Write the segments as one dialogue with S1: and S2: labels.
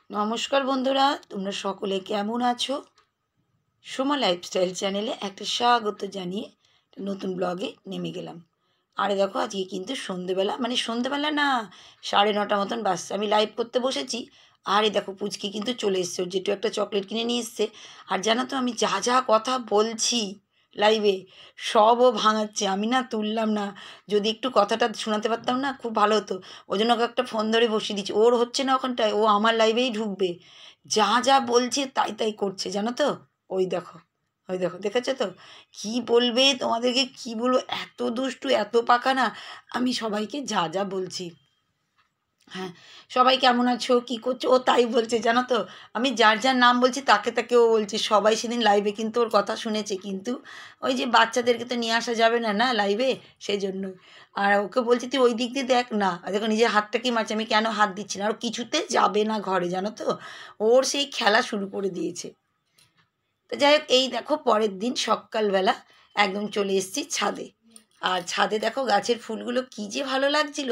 S1: নমস্কার বন্ধুরা, তোমরা সকলে কেমন আছো? সোমা লাইফস্টাইল চ্যানেলে একটা স্বাগত জানিয়ে একটা নতুন ব্লগে নেমে গেলাম। আরে দেখো, আজকে কিন্তু সন্ধেবেলা, মানে সন্ধেবেলা না, 9:30 মতন বাজছে, আমি লাইভ করতে বসেছি। আরে দেখো, পুচকি কিন্তু চলে এসছে, ওর যেটু একটা চকলেট কিনে নিয়ে এসছে। আর জানো তো, আমি যা যা কথা বলছি লাইভে, সব ও ভাঙাচ্ছে, আমি না তুললাম না। যদি একটু কথাটা শোনাতে পারতাম না, খুব ভালো হতো। ওই জন্য ওকে একটা ফোন ধরে বসিয়ে দিচ্ছি, ওর হচ্ছে না ওখানটায়, ও আমার লাইভেই ঢুকবে। যা যা বলছে তাই তাই করছে, জানো তো। ওই দেখো, ওই দেখো, দেখেছো তো? কি বলবে তোমাদেরকে, কি বলবো, এত দুষ্টু, এত পাকা না। আমি সবাইকে যা যা বলছি, হ্যাঁ, সবাই কেমন আছো, কি করছো, ও তাই বলছে, জানো তো। আমি যার যার নাম বলছি তাকে তাকে ও বলছে। সবাই সেদিন লাইভে কিন্তু ওর কথা শুনেছে, কিন্তু ওই যে বাচ্চাদেরকে তো নিয়ে আসা যাবে না না লাইভে, সেই জন্যই। আর ওকে বলছি তুই ওই দিক দিয়ে দেখ না, আর দেখো নিজের হাতটাকেই মারছে, আমি কেন হাত দিচ্ছি না, আর ও কিছুতে যাবে না ঘরে, জানো তো। ওর সেই খেলা শুরু করে দিয়েছে। তো যাই হোক, এই দেখো পরের দিন সকালবেলা একদম চলে এসেছি ছাদে। আর ছাদে দেখো গাছের ফুলগুলো কি যে ভালো লাগছিল,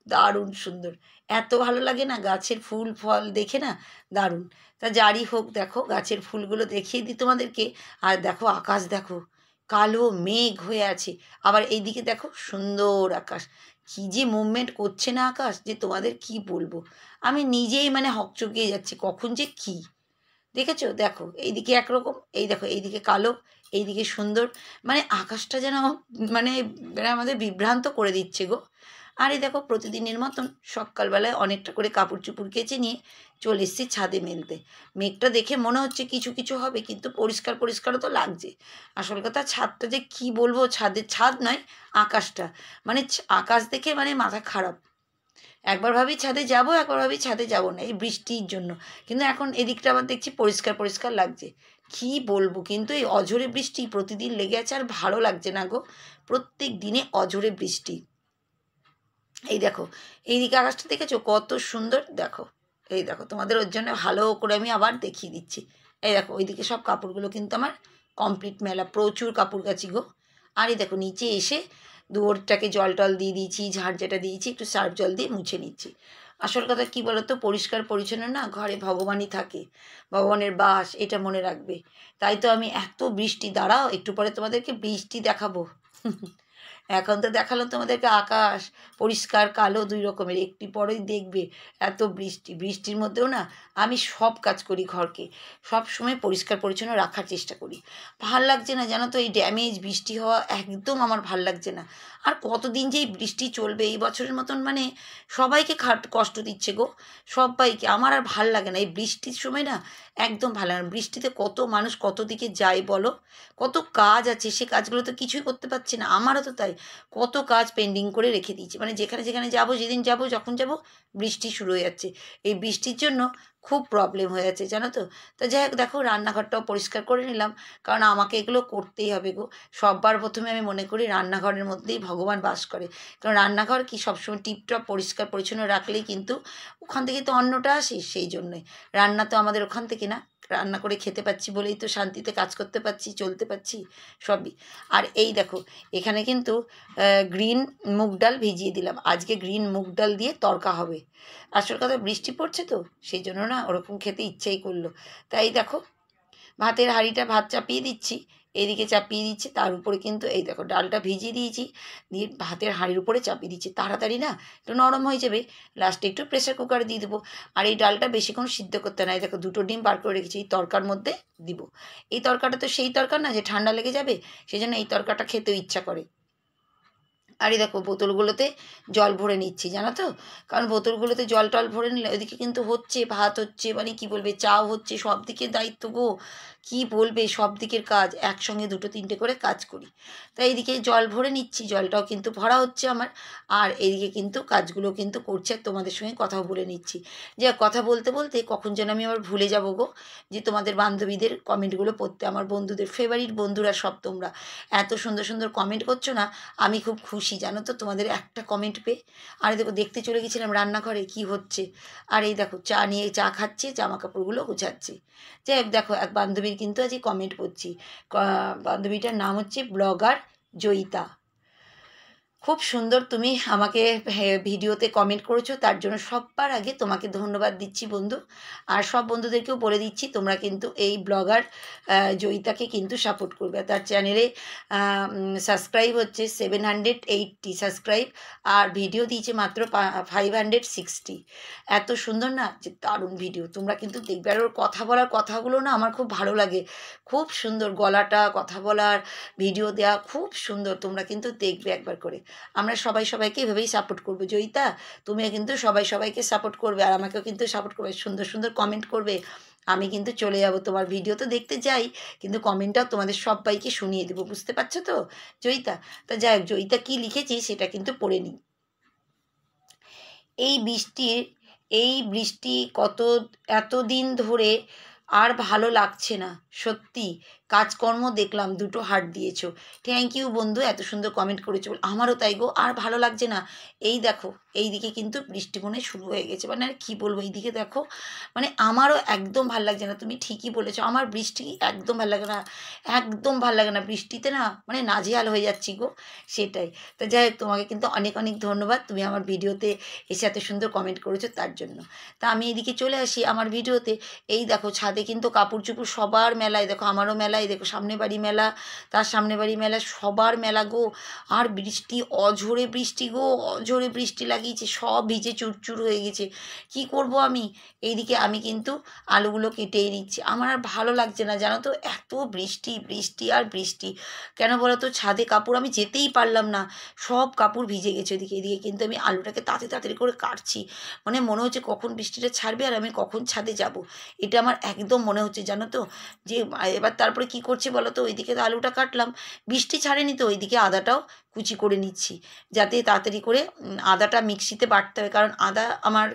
S1: দারুণ সুন্দর। এত ভালো লাগে না গাছের ফুল ফল দেখে, না দারুণ। তা যারই হোক, দেখো গাছের ফুলগুলো দেখিয়ে দিই তোমাদেরকে। আর দেখো আকাশ দেখো, কালো মেঘ হয়ে আছে। আবার এইদিকে দেখো সুন্দর আকাশ, কি যে মুভমেন্ট করছে না আকাশ, যে তোমাদের কি বলবো। আমি নিজেই মানে হকচকিয়ে যাচ্ছি, কখন যে কি। দেখেছো, দেখো এইদিকে একরকম, এই দেখো এইদিকে কালো, এইদিকে সুন্দর। মানে আকাশটা যেন মানে মানে আমাদের বিভ্রান্ত করে দিচ্ছে গো। আর এই দেখো প্রতিদিনের মতন সকালবেলায় অনেকটা করে কাপড় চুপড় কেচে নিয়ে চলে এসেছি ছাদে মেলতে। মেঘটা দেখে মনে হচ্ছে কিছু কিছু হবে, কিন্তু পরিষ্কার পরিষ্কারও তো লাগছে। আসল কথা, ছাদটা যে কি বলবো, ছাদের ছাদ নয়, আকাশটা, মানে আকাশ দেখে মানে মাথা খারাপ। একবার ভাবি ছাদে যাব, একবার ভাবি ছাদে যাব না, এই বৃষ্টির জন্য। কিন্তু এখন এদিকটা আবার দেখছি পরিষ্কার পরিষ্কার লাগছে। কি বলবো, কিন্তু এই অঝোরে বৃষ্টি প্রতিদিন লেগে আছে, আর ভালো লাগছে না গো। প্রত্যেক দিনে অঝোরে বৃষ্টি। এই দেখো এইদিকে আকাশটা দেখেছো কত সুন্দর, দেখো। এই দেখো তোমাদের ওর জন্য ভালো করে আমি আবার দেখিয়ে দিচ্ছি। এই দেখো ওইদিকে সব কাপড়গুলো কিন্তু আমার কমপ্লিট মেলা, প্রচুর কাপড় কাচি গো। আর এই দেখো নিচে এসে দুয়ারটাকে জল টল দিয়ে দিয়েছি, ঝাড় যেটা দিয়েছি একটু সার্ফ জল দিয়ে মুছে নিচ্ছি। আসল কথা কি বলতো, পরিষ্কার পরিচ্ছন্ন না ঘরে ভগবানই থাকে, ভগবানের বাস, এটা মনে রাখবে। তাই তো আমি এত বৃষ্টি, দাঁড়াও একটু পরে তোমাদেরকে বৃষ্টি দেখাবো। এখন তো দেখালাম তোমাদেরকে আকাশ, পরিষ্কার কালো দুই রকমের, একটি পরেই দেখবে এত বৃষ্টি। বৃষ্টির মধ্যেও না আমি সব কাজ করি, ঘরকে সব সময় পরিষ্কার পরিচ্ছন্ন রাখার চেষ্টা করি। ভাল লাগছে না জানো তো, এই ড্যামেজ বৃষ্টি হওয়া একদম আমার ভাল লাগছে না। আর কতদিন যে এই বৃষ্টি চলবে এই বছরের মতন, মানে সবাইকে কষ্ট দিচ্ছে গো, সবাইকে। আমার আর ভাল লাগে না এই বৃষ্টির সময় না, একদম ভালো লাগে না। বৃষ্টিতে কত মানুষ কত দিকে যায় বলো, কত কাজ আছে, সে কাজগুলো তো কিছুই করতে পারছি না। আমারও তো তাই, কত কাজ পেন্ডিং করে রেখে দিয়েছি, মানে যেখানে যেখানে যাব, যেদিন যাব, যখন যাব, বৃষ্টি শুরু হয়ে যাচ্ছে। এই বৃষ্টির জন্য খুব প্রবলেম হয়ে যাচ্ছে, জানো তো। তো যাই হোক, দেখো রান্নাঘরটাও পরিষ্কার করে নিলাম, কারণ আমাকে এগুলো করতেই হবে গো। সববার প্রথমে আমি মনে করি রান্নাঘরের মধ্যেই ভগবান বাস করে। কারণ রান্নাঘর কি সবসময় টিপটপ পরিষ্কার পরিচ্ছন্ন রাখলেই কিন্তু ওখান থেকে তো অন্নটা আসে, সেই জন্যই। রান্না তো আমাদের ওখান থেকে না, রান্না করে খেতে পাচ্ছি বলেই তো শান্তিতে কাজ করতে পারছি, চলতে পারছি, সবই। আর এই দেখো এখানে কিন্তু গ্রিন মুগ ডাল ভিজিয়ে দিলাম, আজকে গ্রিন মুগ ডাল দিয়ে তরকা হবে। আসল কথা বৃষ্টি পড়ছে তো, সেই জন্য না ওরকম খেতে ইচ্ছেই করলো। তাই দেখো ভাতের হাঁড়িটা ভাত চাপিয়ে দিচ্ছি, এদিকে চাপিয়ে দিচ্ছি, তার উপরে কিন্তু এই দেখো ডালটা ভিজিয়ে দিয়েছি, দিয়ে ভাতের হাঁড়ির উপরে চাপিয়ে দিচ্ছি, তাড়াতাড়ি না একটু নরম হয়ে যাবে। লাস্টে একটু প্রেসার কুকারে দিয়ে দেবো। আর এই ডালটা বেশিক্ষণ সিদ্ধ করতে নাই, দেখো দুটো ডিম বার করে রেখেছি, এই তরকার মধ্যে দিব। এই তরকাটা তো সেই তরকার না যে ঠান্ডা লেগে যাবে, সেই জন্য এই তরকাটা খেতেও ইচ্ছা করে। আর এই দেখো বোতলগুলোতে জল ভরে নিচ্ছি, জানো তো। কারণ বোতলগুলোতে জল টল ভরে নিলে ওইদিকে কিন্তু হচ্ছে, ভাত হচ্ছে, মানে কি বলবে, চাও হচ্ছে, সব দিকের দায়িত্ব গো। কি বলবে, সব দিকের কাজ একসঙ্গে দুটো তিনটে করে কাজ করি। তাই এইদিকে জল ভরে নিচ্ছি, জলটাও কিন্তু ভরা হচ্ছে আমার। আর এইদিকে কিন্তু কাজগুলো কিন্তু করছে, আর তোমাদের সঙ্গে কথাও বলে নিচ্ছি। যে কথা বলতে বলতে কখন যেন আমি আবার ভুলে যাবো গো, যে তোমাদের বান্ধবীদের কমেন্টগুলো পড়তে। আমার বন্ধুদের ফেভারিট বন্ধুরা সব তোমরা এত সুন্দর সুন্দর কমেন্ট করছো না, আমি খুব খুশি জানো তো তোমাদের একটা কমেন্ট পেয়ে। আর এই দেখো দেখতে চলে গেছিলাম রান্নাঘরে কি হচ্ছে। আর এই দেখো চা নিয়ে চা খাচ্ছে, জামা কাপড়গুলো গুছাচ্ছে। যাই হোক, দেখো এক বান্ধবীর কিন্তু আজকে কমেন্ট করছি। বান্ধবীটার নাম হচ্ছে ব্লগার জয়িতা। খুব সুন্দর তুমি আমাকে ভিডিওতে কমেন্ট করেছো, তার জন্য সবার আগে তোমাকে ধন্যবাদ দিচ্ছি বন্ধু। আর সব বন্ধুদেরকেও বলে দিচ্ছি তোমরা কিন্তু এই ব্লগার জয়িতাকে কিন্তু সাপোর্ট করবে। তার চ্যানেলে সাবস্ক্রাইব হচ্ছে 780 সাবস্ক্রাইব, আর ভিডিও দিয়েছে মাত্র 560। এত সুন্দর না, যে দারুণ ভিডিও, তোমরা কিন্তু দেখবে। আর ওর কথা বলার কথাগুলো না আমার খুব ভালো লাগে, খুব সুন্দর গলাটা, কথা বলার, ভিডিও দেওয়া খুব সুন্দর। তোমরা কিন্তু দেখবে একবার করে। আমরা সবাই সবাইকে এভাবেই সাপোর্ট করবো। জয়িতা, তুমিও কিন্তু সবাই সবাইকে সাপোর্ট করবে, আর আমাকেও কিন্তু সাপোর্ট করবে, সুন্দর সুন্দর কমেন্ট করবে। আমি কিন্তু চলে যাব, তোমার ভিডিও তো দেখতে যাই, কিন্তু কমেন্টটাও তোমাদের সবাইকে শুনিয়ে দেবো, বুঝতে পারছো তো জয়িতা? তা যাই হোক, জয়িতা কী লিখেছি সেটা কিন্তু পড়ে নিই। এই বৃষ্টি এতদিন ধরে আর ভালো লাগছে না সত্যি। কাজকর্ম দেখলাম, দুটো হার্ট দিয়েছো। থ্যাংক ইউ বন্ধু, এত সুন্দর কমেন্ট করেছো। আমারও তাই গো, আর ভালো লাগছে না। এই দেখো, এইদিকে কিন্তু বৃষ্টি মনে শুরু হয়ে গেছে, মানে আর কী বলবো, এইদিকে দেখো, মানে আমারও একদম ভাল লাগছে না। তুমি ঠিকই বলেছো, আমার বৃষ্টি একদম ভাল লাগে না, একদম ভাল লাগে না বৃষ্টিতে, না মানে নাজেহাল হয়ে যাচ্ছি গো, সেটাই। তো যাই হোক, তোমাকে কিন্তু অনেক অনেক ধন্যবাদ, তুমি আমার ভিডিওতে এসে এত সুন্দর কমেন্ট করেছো তার জন্য। তা আমি এদিকে চলে আসি আমার ভিডিওতে। এই দেখো, ছাদে কিন্তু কাপড় চোপড় সবার মেলায়, দেখো আমারও মেলায়, দেখো সামনে বাড়ি মেলা, তার সামনে বাড়ি মেলা, সবার মেলা গো। আর বৃষ্টি, অঝোরে বৃষ্টি গো, অঝোরে বৃষ্টি লাগিয়েছে, সব ভিজে চুরচুর হয়ে গেছে। কি করব আমি? এইদিকে আমি কিন্তু আলুগুলো কেটেই নিচ্ছি। আমার আর ভালো লাগছে না জানো তো, এত বৃষ্টি, বৃষ্টি আর বৃষ্টি। কেন বলো তো, ছাদে কাপড় আমি যেতেই পারলাম না, সব কাপড় ভিজে গেছে। এদিকে কিন্তু আমি আলুটাকে তাড়াতাড়ি করে কাটছি, মানে মনে হচ্ছে কখন বৃষ্টিটা ছাড়বে আর আমি কখন ছাদে যাব, এটা আমার একদম মনে হচ্ছে জানো তো। যে এবার তারপরে কি করছি বলো তো, ওইদিকে তো আলুটা কাটলাম, বৃষ্টি ছাড়েনি তো ওইদিকে আদাটাও কুচি করে নিচ্ছি, যাতে তাড়াতাড়ি করে আদাটা মিক্সিতে বাটতে হবে, কারণ আদা আমার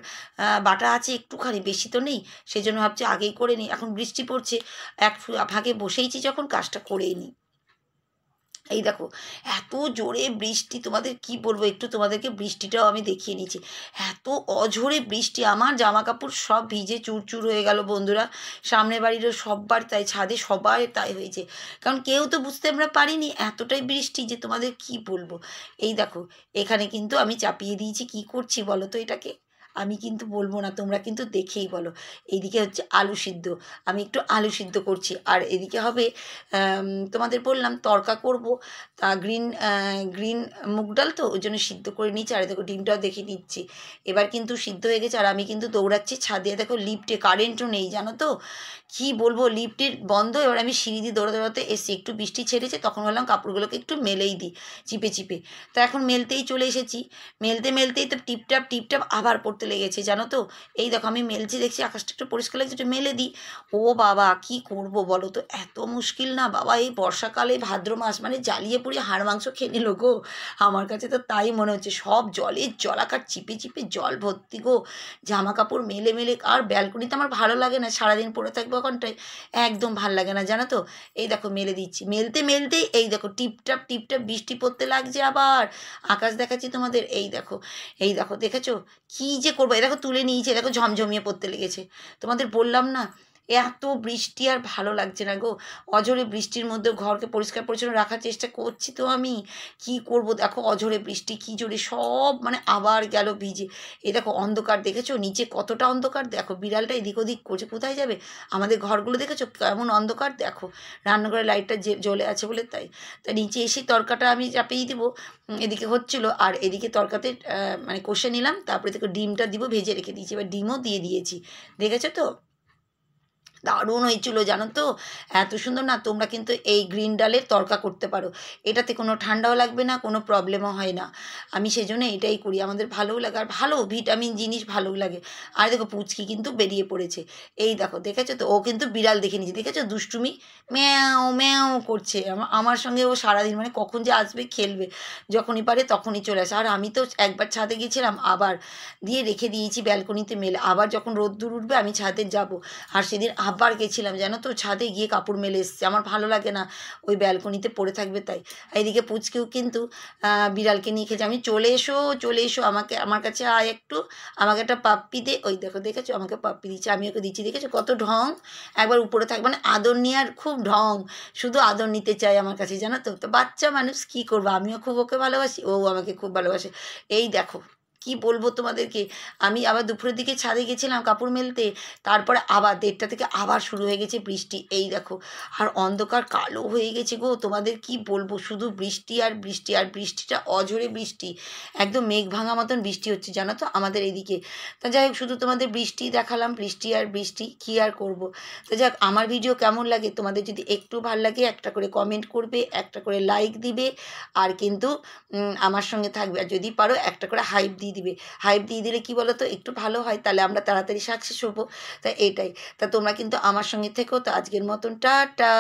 S1: বাটা আছে একটুখানি, বেশি তো নেই, সেই জন্য ভাবছি আগেই করে নিই। এখন বৃষ্টি পড়ছে, এক ভাগে বসেইছি যখন, কাজটা করেই নিই। এই দেখো, এত জোরে বৃষ্টি, তোমাদের কি বলবো, একটু তোমাদেরকে বৃষ্টিটাও আমি দেখিয়ে নিচ্ছি। এত অঝোরে বৃষ্টি, আমার জামা কাপড় সব ভিজে চুরচুর হয়ে গেল বন্ধুরা। সামনের বাড়িরও সববার তাই, ছাদে সবাই তাই হয়েছে, কারণ কেউ তো বুঝতে আমরা পারিনি এতটাই বৃষ্টি, যে তোমাদের কি বলবো। এই দেখো, এখানে কিন্তু আমি চাপিয়ে দিয়েছি, কি করছি বলো তো এটাকে, আমি কিন্তু বলবো না, তোমরা কিন্তু দেখেই বলো। এইদিকে হচ্ছে আলু সিদ্ধ, আমি একটু আলু সিদ্ধ করছি, আর এদিকে হবে তোমাদের বললাম তড়কা করব। তা গ্রিন মুগ ডাল তো, ওই জন্য সিদ্ধ করে নিচ্ছি। আর দেখো, ডিমটাও দেখে নিচ্ছি, এবার কিন্তু সিদ্ধ হয়ে গেছে। আর আমি কিন্তু দৌড়াচ্ছি ছাদে, দেখো লিফটে কারেন্টও নেই জানো তো, কি বলবো, লিফটের বন্ধ। এবার আমি সিঁড়ি দিয়ে দৌড়াতে এসে, একটু বৃষ্টি ছেড়েছে, তখন বললাম কাপড়গুলোকে একটু মেলেই দিই চিপে চিপে। তা এখন মেলতেই চলে এসেছি, মেলতেই তো টিপটাপ আবার পড়তে লেগেছে জানো তো। এই দেখো, আমি মেলছি, দেখছি আকাশটা একটু পরিষ্কার লাগছে, একটু মেলে দিই। ও বাবা, কি করব বলো তো, এত মুশকিল না বাবা, এই বর্ষাকালে ভাদ্র মাস মানে জ্বালিয়ে পুড়িয়ে হাড় মাংস খেয়ে নিল গো। আমার কাছে তো তাই মনে হচ্ছে, সব জলাকার চিপে চিপে জল ভর্তি গো, জামা কাপড় মেলে আর ব্যালকনিতে আমার ভালো লাগে না, সারাদিন পরে থাকবো ওখানটায়, একদম ভাল লাগে না জানো তো। এই দেখো মেলে দিচ্ছি, মেলতেই এই দেখো টিপটাপ বৃষ্টি পড়তে লাগছে আবার। আকাশ দেখাচ্ছি তোমাদের, এই দেখো দেখেছো, কি যে করবো। এই দেখো তুলে নিয়েছে, দেখো ঝমঝমিয়ে পড়তে লেগেছে। তোমাদের বললাম না, এত বৃষ্টি আর ভালো লাগছে না গো। অঝোরে বৃষ্টির মধ্যে ঘরকে পরিষ্কার পরিচ্ছন্ন রাখার চেষ্টা করছি তো আমি, কি করব। দেখো অঝোরে বৃষ্টি, কি জোরে সব মানে আবার গেল ভিজে। এই দেখো অন্ধকার, দেখেছো নিচে কতটা অন্ধকার, দেখো বিড়ালটা এদিক ওদিক করছে, কোথায় যাবে। আমাদের ঘরগুলো দেখেছো কেমন অন্ধকার, দেখো রান্নাঘরের লাইটটা জ্বলে আছে বলে তাই নিচে এসে তরকাটা আমি চাপিয়ে দিব, এদিকে হচ্ছিল। আর এদিকে তরকাতে মানে কষে নিলাম, তারপরে দেখো ডিমটা দিব, ভেজে রেখে দিয়েছি, এবার ডিমও দিয়ে দিয়েছি, দেখেছো তো। দারুণ হয়েছিল জানো তো, এত সুন্দর না। তোমরা কিন্তু এই গ্রিন ডালের তরকা করতে পারো, এটাতে কোনো ঠান্ডাও লাগবে না, কোনো প্রবলেমও হয় না। আমি সেজন্য এটাই করি, আমাদের ভালোও লাগে, আর ভালো ভিটামিন জিনিস ভালোও লাগে। আর দেখো পুচকি কিন্তু বেরিয়ে পড়েছে, এই দেখো দেখেছো তো, ও কিন্তু বিড়াল দেখে নিয়েছে, দেখেছো দুষ্টুমি, ম্যাও ম্যাও করছে আমার সঙ্গে। ও সারাদিন মানে কখন যে আসবে খেলবে, যখনই পারে তখনই চলে আসে। আর আমি তো একবার ছাদে গিয়েছিলাম, আবার দিয়ে রেখে দিয়েছি ব্যালকনিতে মেলে, আবার যখন রোদ্দুর উঠবে আমি ছাদে যাব। আর সেদিন আবার গেছিলাম জানো তো, ছাদে গিয়ে কাপড় মেলে এসেছি, আমার ভালো লাগে না ওই ব্যালকনিতে পড়ে থাকবে তাই। এইদিকে পুচকেও কিন্তু বিড়ালকে নিয়ে খেয়েছে, আমি চলে এসো চলে এসো, আমাকে আমার কাছে আয় একটু, আমাকে একটা পাপ্পি দে। ওই দেখো দেখেছো আমাকে পাপ্পি দিচ্ছে, আমি ওকে দিচ্ছি, দেখেছো কত ঢং। একবার উপরে থাকবে মানে আদর নিয়ে আর খুব ঢং, শুধু আদর নিতে চাই আমার কাছে জানো তো। তো বাচ্চা মানুষ কী করবো, আমিও খুব ওকে ভালোবাসি, ও আমাকে খুব ভালোবাসে। এই দেখো কি বলবো তোমাদেরকে, আমি আবার দুপুরের দিকে ছাদে গেছিলাম কাপড় মেলতে, তারপরে আবার 1:30 থেকে আবার শুরু হয়ে গেছে বৃষ্টি। এই দেখো আর অন্ধকার কালো হয়ে গেছে গো, তোমাদের কি বলবো, শুধু বৃষ্টি আর বৃষ্টি, আর বৃষ্টিটা অঝরে বৃষ্টি, একদম মেঘ ভাঙা মতন বৃষ্টি হচ্ছে জানো তো আমাদের এইদিকে। তা যাই হোক, শুধু তোমাদের বৃষ্টি দেখালাম, বৃষ্টি আর বৃষ্টি, কী আর করব। তো যাক, আমার ভিডিও কেমন লাগে তোমাদের যদি একটু ভালো লাগে একটা করে কমেন্ট করবে, একটা করে লাইক দিবে, আর কিন্তু আমার সঙ্গে থাকবে, আর যদি পারো একটা করে হাইপ দিয়ে দিবে। হাইপ দিয়ে দিলে কি বলো তো, একটু ভালো হয়, তাহলে আমরা তাড়াতাড়ি সাকসেস হবো। তা এটাই, তা তোমরা কিন্তু আমার সঙ্গে থেকো। তো আজকের মতন টাটা।